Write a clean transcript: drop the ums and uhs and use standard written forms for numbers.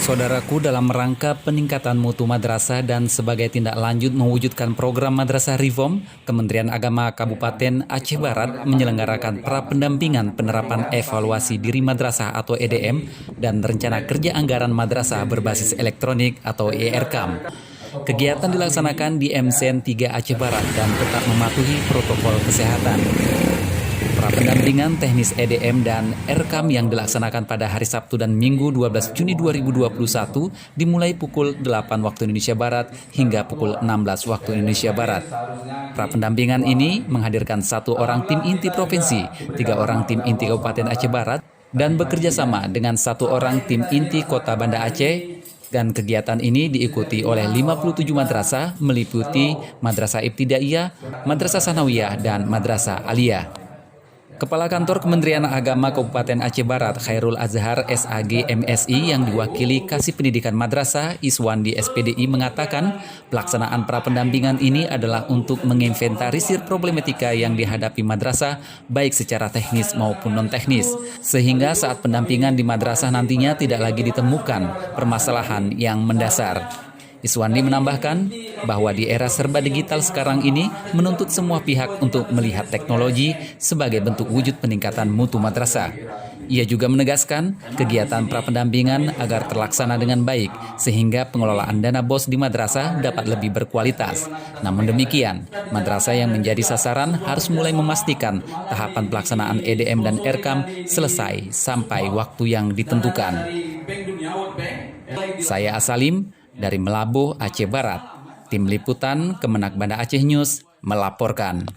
Saudaraku, dalam rangka peningkatan mutu madrasah dan sebagai tindak lanjut mewujudkan program Madrasah Reform, Kementerian Agama Kabupaten Aceh Barat menyelenggarakan pendampingan penerapan evaluasi diri madrasah atau EDM dan rencana kerja anggaran madrasah berbasis elektronik atau ERKAM. Kegiatan dilaksanakan di MSen 3 Aceh Barat dan tetap mematuhi protokol kesehatan. Pendampingan teknis EDM dan ERKAM yang dilaksanakan pada hari Sabtu dan Minggu 12 Juni 2021 dimulai pukul 8 waktu Indonesia Barat hingga pukul 16 waktu Indonesia Barat. Pendampingan ini menghadirkan 1 orang tim inti provinsi, 3 orang tim inti Kabupaten Aceh Barat, dan bekerja sama dengan 1 orang tim inti Kota Banda Aceh. Dan kegiatan ini diikuti oleh 57 madrasah meliputi Madrasah Ibtidaiyah, Madrasah Sanawiyah, dan Madrasah Aliyah. Kepala Kantor Kementerian Agama Kabupaten Aceh Barat, Khairul Azhar SAG MSI yang diwakili Kasih Pendidikan Madrasah Iswandi SPDI mengatakan pelaksanaan pendampingan ini adalah untuk menginventarisir problematika yang dihadapi madrasah baik secara teknis maupun non-teknis, sehingga saat pendampingan di madrasah nantinya tidak lagi ditemukan permasalahan yang mendasar. Iswandi menambahkan bahwa di era serba digital sekarang ini menuntut semua pihak untuk melihat teknologi sebagai bentuk wujud peningkatan mutu madrasah. Ia juga menegaskan kegiatan pendampingan agar terlaksana dengan baik sehingga pengelolaan dana BOS di madrasah dapat lebih berkualitas. Namun demikian, madrasah yang menjadi sasaran harus mulai memastikan tahapan pelaksanaan EDM dan ERKAM selesai sampai waktu yang ditentukan. Saya Asalim dari Melabuh, Aceh Barat. Tim Liputan Kemenak Banda Aceh News melaporkan.